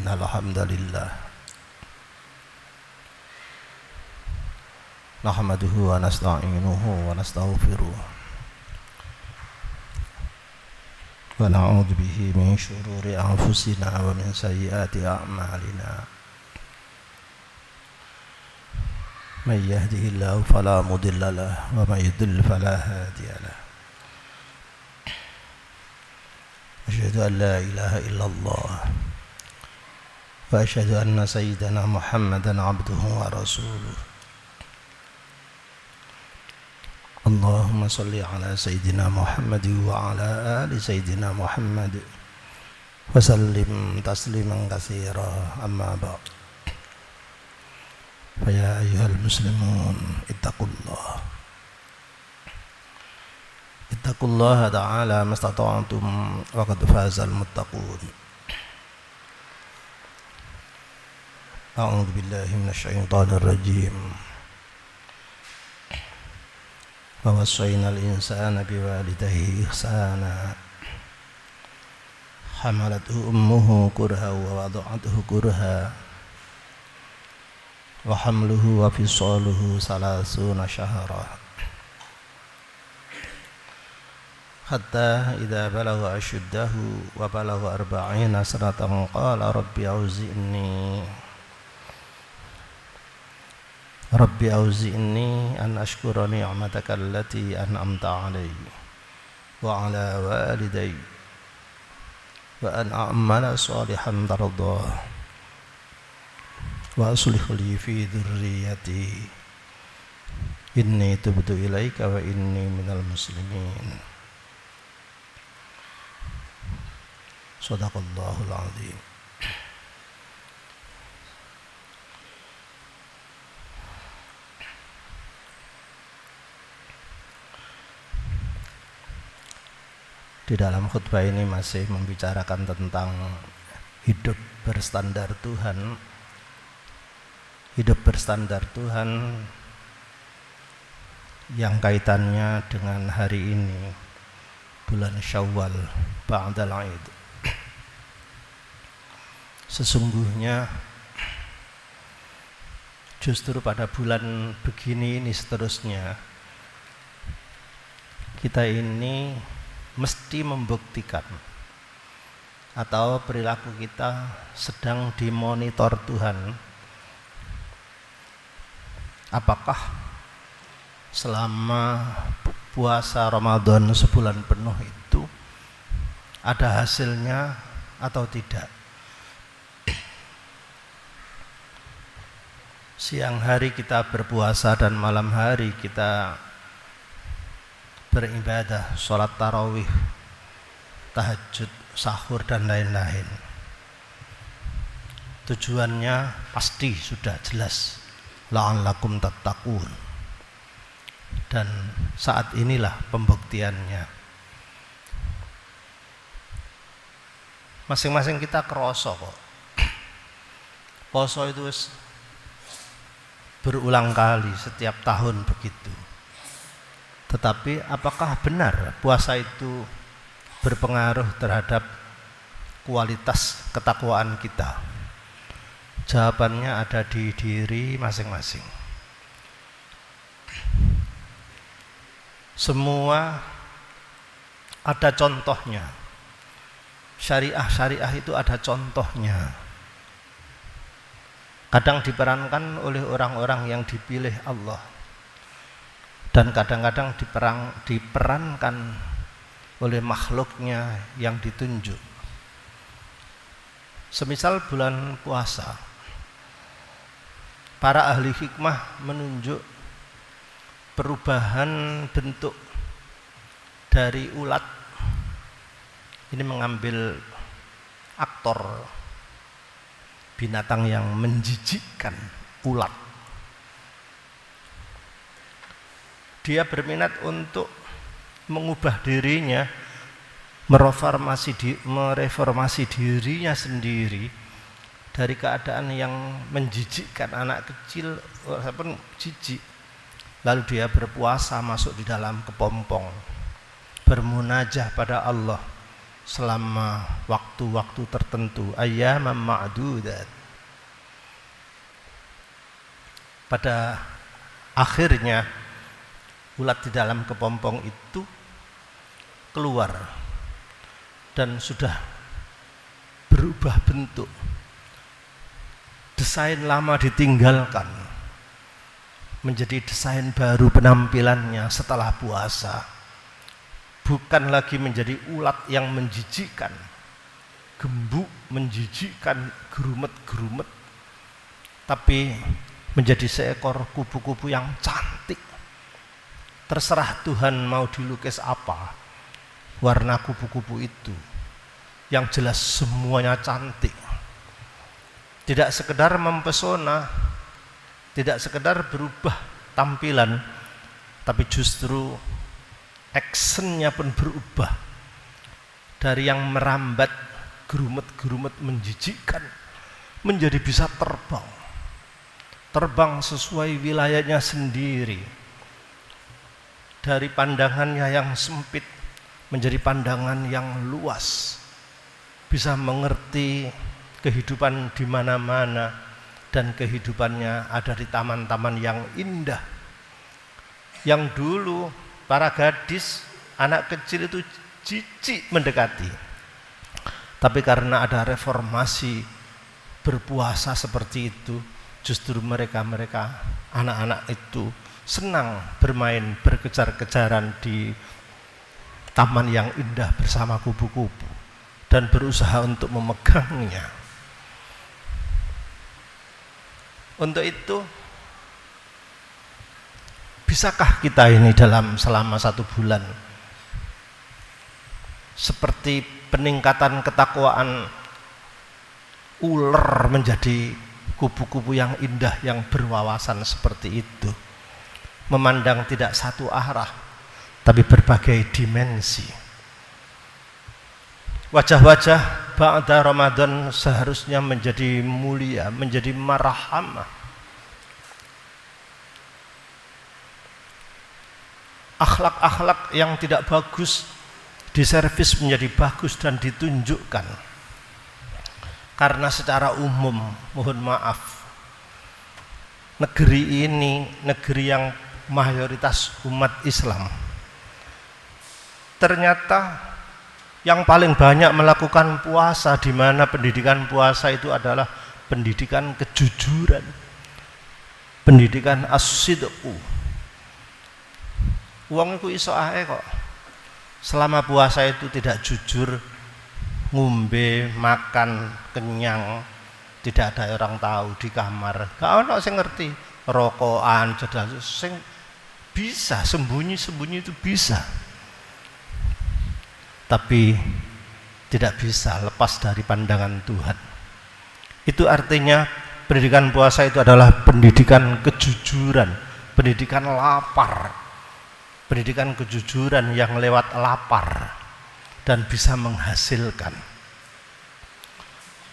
إن الحمد لله نحمده ونستعينه ونستغفره ونعوذ به من شرور أنفسنا ومن سيئات أعمالنا من يهده الله فلا مضل له ومن يضلل فلا هادي له أشهد أن لا إله إلا الله وأشهد أن سيدنا محمدا عبده ورسوله اللهم صل على سيدنا محمد وعلى آل سيدنا محمد وسلم تسليما كثيرا أما بعد فيا أيها المسلمون اتقوا الله تعالى ما استطعتم وقد فاز المتقون أعوذ بالله من الشيطان الرجيم ووصينا الإنسان بوالديه إحسانا حملته أمه كرها ووضعته كرها وحمله وفصاله 30 شهرا حتى إذا بلغ أشده وبلغ 40 سنة قال ربي أوزعني أن أشكر نعمتك التي أنعمت علي وعلى والدي وأن أعمل صالحا ترضاه وأصلح لي في ذريتي إني تبت إليك وإني من المسلمين صدق الله العظيم. Di dalam khutbah ini masih membicarakan tentang hidup berstandar Tuhan. Hidup berstandar Tuhan yang kaitannya dengan hari ini, bulan Syawal ba'dal Aid. Sesungguhnya justru pada bulan begini ini seterusnya kita ini mesti membuktikan atau perilaku kita sedang dimonitor Tuhan. Apakah selama puasa Ramadan sebulan penuh itu ada hasilnya atau tidak? Siang hari kita berpuasa dan malam hari kita beribadah, sholat tarawih, tahajud, sahur dan lain-lain. Tujuannya pasti sudah jelas, la'allakum tattaqun. Dan saat inilah pembuktiannya. Masing-masing kita kerasa kok. Poso itu berulang kali setiap tahun begitu. Tetapi apakah benar puasa itu berpengaruh terhadap kualitas ketakwaan kita? Jawabannya ada di diri masing-masing. Semua ada contohnya. Syariah itu ada contohnya. Kadang diperankan oleh orang-orang yang dipilih Allah, dan kadang-kadang diperankan oleh makhluknya yang ditunjuk. Semisal bulan puasa, para ahli hikmah menunjuk perubahan bentuk dari ulat. Ini mengambil aktor binatang yang menjijikkan, ulat. Dia berminat untuk mengubah dirinya, mereformasi dirinya sendiri dari keadaan yang menjijikkan, anak kecil walaupun jijik. Lalu dia berpuasa, masuk di dalam kepompong, bermunajah pada Allah, selama waktu-waktu tertentu, ayyaman ma'dudat. Pada akhirnya ulat di dalam kepompong itu keluar dan sudah berubah bentuk. Desain lama ditinggalkan, menjadi desain baru penampilannya setelah puasa. Bukan lagi menjadi ulat yang menjijikkan, gembuk, menjijikkan, gerumet-gerumet, tapi menjadi seekor kupu-kupu yang cantik. Terserah Tuhan mau dilukis apa warna kupu-kupu itu, yang jelas semuanya cantik. Tidak sekedar mempesona, tidak sekedar berubah tampilan, tapi justru actionnya pun berubah. Dari yang merambat, gerumet-gerumet, menjijikkan, menjadi bisa terbang. Terbang sesuai wilayahnya sendiri. Dari pandangannya yang sempit menjadi pandangan yang luas. Bisa mengerti kehidupan di mana-mana, dan kehidupannya ada di taman-taman yang indah. Yang dulu para gadis, anak kecil itu jijik mendekati. Tapi karena ada reformasi berpuasa seperti itu, justru mereka anak-anak itu senang bermain, berkejar-kejaran di taman yang indah bersama kupu-kupu dan berusaha untuk memegangnya. Untuk itu, bisakah kita ini selama 1 bulan seperti peningkatan ketakwaan ular menjadi kupu-kupu yang indah, yang berwawasan seperti itu, memandang tidak satu arah tapi berbagai dimensi. Wajah-wajah ba'da Ramadan seharusnya menjadi mulia, menjadi marhamah. Akhlak-akhlak yang tidak bagus diservis menjadi bagus dan ditunjukkan. Karena secara umum, mohon maaf, negeri ini negeri yang mayoritas umat Islam. Ternyata yang paling banyak melakukan puasa, di mana pendidikan puasa itu adalah pendidikan kejujuran, pendidikan as-sidqu. Wong iku iso ae kok selama puasa itu tidak jujur, ngombe, makan, kenyang, tidak ada orang tahu di kamar. Gak ono sing ngerti, rokokan, jadal, sing bisa sembunyi-sembunyi itu bisa. Tapi tidak bisa lepas dari pandangan Tuhan. Itu artinya pendidikan puasa itu adalah pendidikan kejujuran, pendidikan lapar, pendidikan kejujuran yang lewat lapar dan bisa menghasilkan.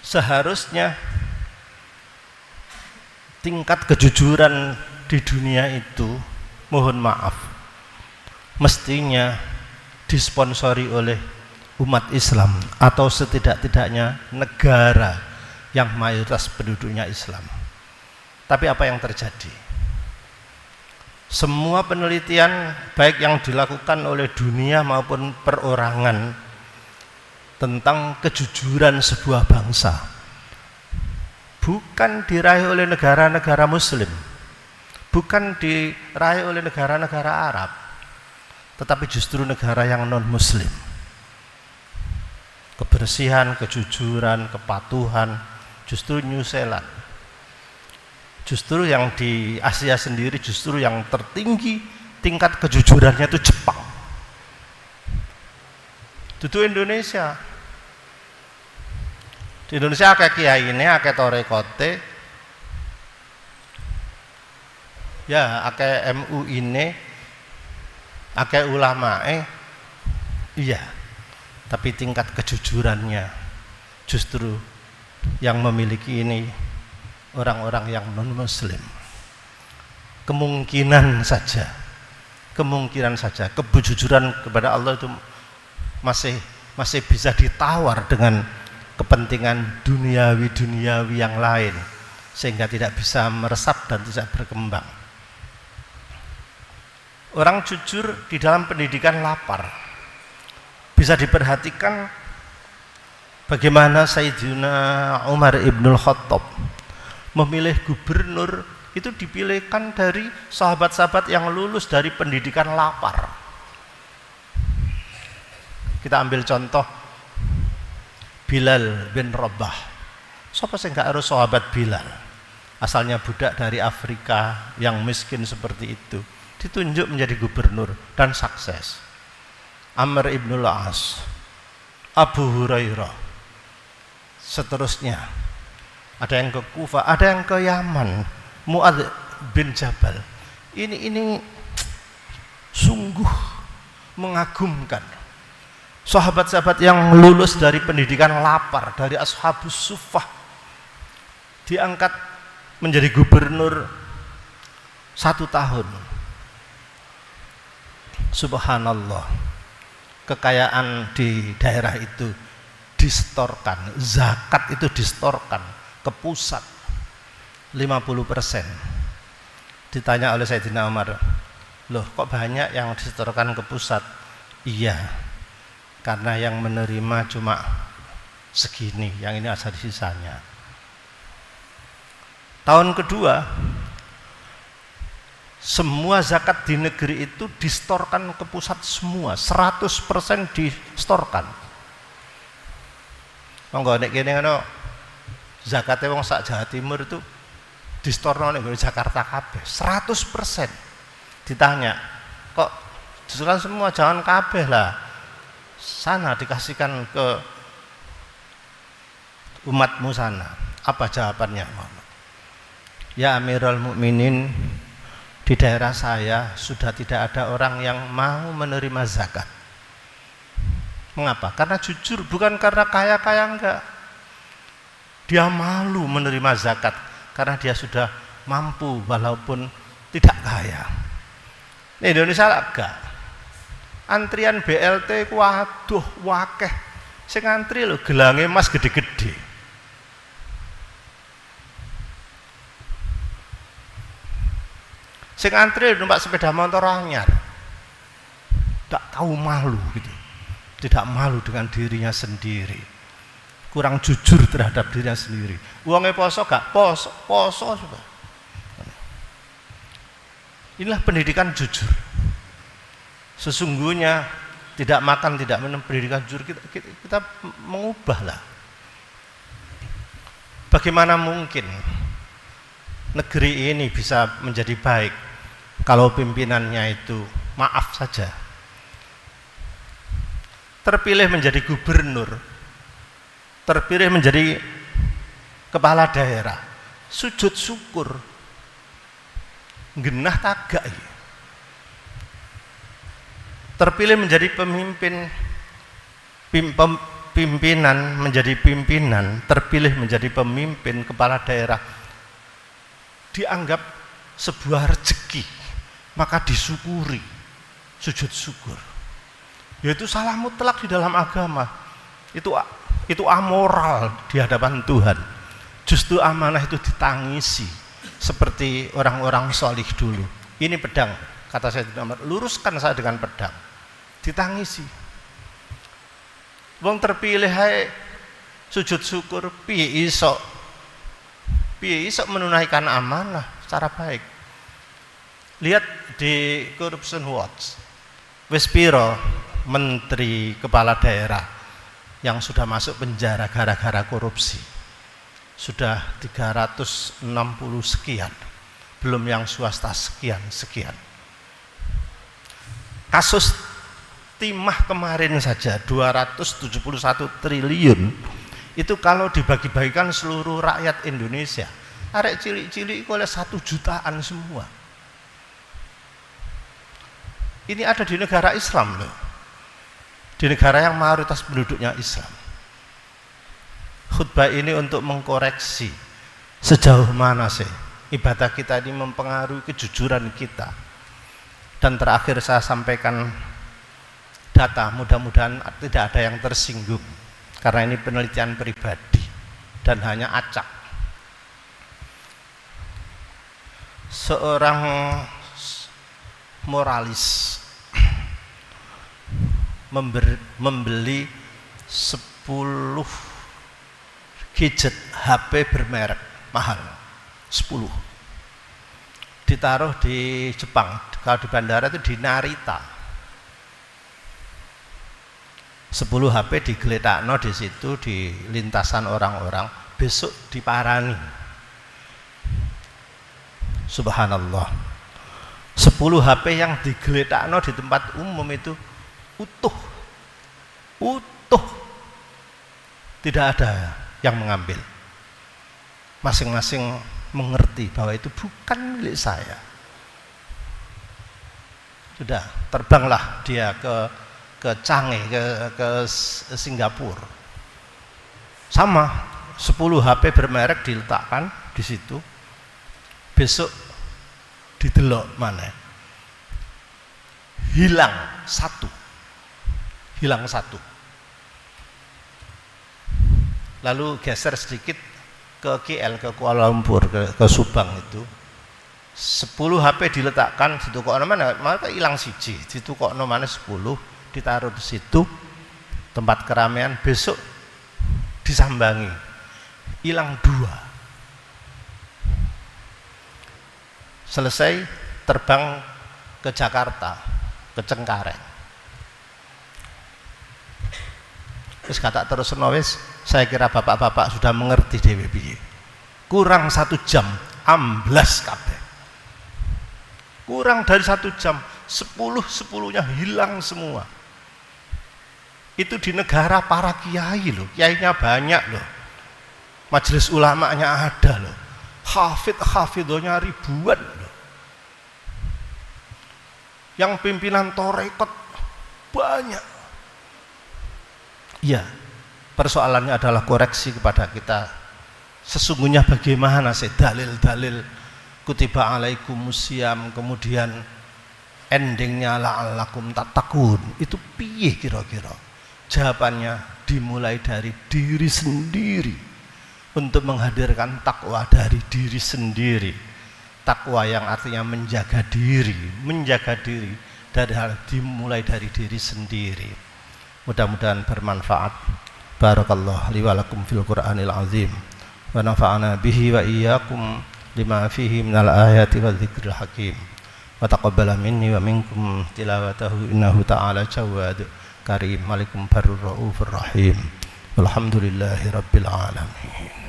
Seharusnya tingkat kejujuran di dunia itu, mohon maaf, mestinya disponsori oleh umat Islam atau setidak-tidaknya negara yang mayoritas penduduknya Islam. Tapi apa yang terjadi? Semua penelitian baik yang dilakukan oleh dunia maupun perorangan tentang kejujuran sebuah bangsa bukan diraih oleh negara-negara muslim, bukan diraih oleh negara-negara Arab, tetapi justru negara yang non-muslim. Kebersihan, kejujuran, kepatuhan, justru New Zealand. Justru yang di Asia sendiri, justru yang tertinggi tingkat kejujurannya itu Jepang. Itu Indonesia. Di Indonesia akeh kiai ini, akeh torekote, ya akeh MU ini, akeh ulama, iya. Tapi tingkat kejujurannya justru yang memiliki ini orang-orang yang non-muslim. Kemungkinan saja kejujuran kepada Allah itu masih masih bisa ditawar dengan kepentingan duniawi yang lain, sehingga tidak bisa meresap dan tidak berkembang. Orang jujur di dalam pendidikan lapar. Bisa diperhatikan bagaimana Sayyidina Umar ibnul Khattab memilih gubernur, itu dipilihkan dari sahabat-sahabat yang lulus dari pendidikan lapar. Kita ambil contoh Bilal bin Rabah. Siapa sih nggak harus sahabat Bilal? Asalnya budak dari Afrika yang miskin seperti itu, ditunjuk menjadi gubernur dan sukses. Amr ibnul As, Abu Hurairah, seterusnya. Ada yang ke Kufah, ada yang ke Yaman, Mu'adz bin Jabal. Ini sungguh mengagumkan. Sahabat-sahabat yang lulus dari pendidikan lapar, dari Ashabus Suffah, diangkat menjadi gubernur 1 tahun. Subhanallah, kekayaan di daerah itu distorkan, zakat itu distorkan ke pusat 50%. Ditanya oleh Sayyidina Umar, loh kok banyak yang distorkan ke pusat? Iya, karena yang menerima cuma segini, yang ini asal sisanya. Tahun kedua, semua zakat di negeri itu distorkan ke pusat semua, 100% distorkan. Monggo nek kene ngono zakate wong sak Jawa Timur itu distorno nek Jakarta kabeh 100%. Ditanya, kok distorkan semua, jangan kabeh lah. Sana dikasihkan ke umatmu sana. Apa jawabannya? Ya Amirul Mukminin, di daerah saya sudah tidak ada orang yang mau menerima zakat. Mengapa? Karena jujur, bukan karena kaya-kaya, enggak. Dia malu menerima zakat karena dia sudah mampu walaupun tidak kaya. Di Indonesia enggak. Antrian BLT ku waduh wakeh. Sing antri lho gelange emas gede-gede. Sing antri numpak sepeda motor anyar. Tak tahu malu gitu. Tidak malu dengan dirinya sendiri, kurang jujur terhadap dirinya sendiri. Uangnya poso gak? Poso juga. Inilah pendidikan jujur. Sesungguhnya tidak makan, tidak minum, pendidikan jujur kita mengubahlah. Bagaimana mungkin negeri ini bisa menjadi baik kalau pimpinannya itu maaf saja, terpilih menjadi gubernur, terpilih menjadi kepala daerah, sujud syukur, genah tagak, terpilih menjadi pimpinan, menjadi pimpinan, terpilih menjadi pemimpin kepala daerah, dianggap sebuah rezeki, maka disyukuri, sujud syukur. Yaitu salah mutlak di dalam agama. Itu amoral di hadapan Tuhan. Justru amanah itu ditangisi seperti orang-orang solih dulu. Ini pedang, kata saya, luruskan saya dengan pedang. Ditangisi. Wong terpilih hai sujud syukur, piye iso menunaikan amanah secara baik. Lihat di Corruption Watch, wis piro menteri kepala daerah yang sudah masuk penjara gara-gara korupsi? Sudah 360 sekian, belum yang swasta sekian. Kasus timah kemarin saja 271 triliun, itu kalau dibagi-bagikan seluruh rakyat Indonesia, arek cilik-cilik oleh 1 jutaan semua. Ini ada di negara Islam loh, di negara yang mayoritas penduduknya Islam. Khutbah ini untuk mengkoreksi sejauh mana sih ibadah kita ini mempengaruhi kejujuran kita. Dan terakhir saya sampaikan data, mudah-mudahan tidak ada yang tersinggung karena ini penelitian pribadi dan hanya acak. Seorang moralis membeli 10 gadget HP bermerek mahal, 10 ditaruh di Jepang, kalau di bandara itu di Narita. 10 HP digeletakno di situ di lintasan orang-orang, besok diparani. Subhanallah. 10 HP yang digeletakno di tempat umum itu utuh. Tidak ada yang mengambil. Masing-masing mengerti bahwa itu bukan milik saya. Sudah, terbanglah dia ke Changi, ke Singapura. Sama, 10 HP bermerek diletakkan di situ. Besok didelok mana? Hilang satu. Lalu geser sedikit ke KL, ke Kuala Lumpur, ke Subang itu. 10 HP diletakkan situ kok mana? Maka hilang siji. Situ kok mana 10 ditaruh di situ tempat keramaian, besok disambangi. Hilang 2. Selesai terbang ke Jakarta, ke Cengkareng. Terus kata terus wis, saya kira bapak-bapak sudah mengerti dhewe piye. Kurang 1 jam amblas kabeh. Kurang dari 1 jam 10-10-nya hilang semua. Itu di negara para kiai loh, kiainya banyak loh. Majelis ulamanya ada loh. Hafidhonya ribuan loh. Yang pimpinan torekot banyak. Ya, persoalannya adalah koreksi kepada kita. Sesungguhnya bagaimana sih dalil-dalil kutiba alaikumusiyam, kemudian endingnya la'allakum tattaqun, itu piye kira-kira? Jawabannya dimulai dari diri sendiri, untuk menghadirkan takwa dari diri sendiri. Takwa yang artinya menjaga diri dari hal dimulai dari diri sendiri. Mudah-mudahan bermanfaat. Barakallahu li wa lakum fil Qur'anil azim wa nafa'ana bihi wa iyyakum lima fihi minal ayati wa dzikril hakim wa taqabbala minni wa minkum tilawatahu innahu ta'ala jawad karim malikum barur raufur rahim walhamdulillahi rabbil alamin.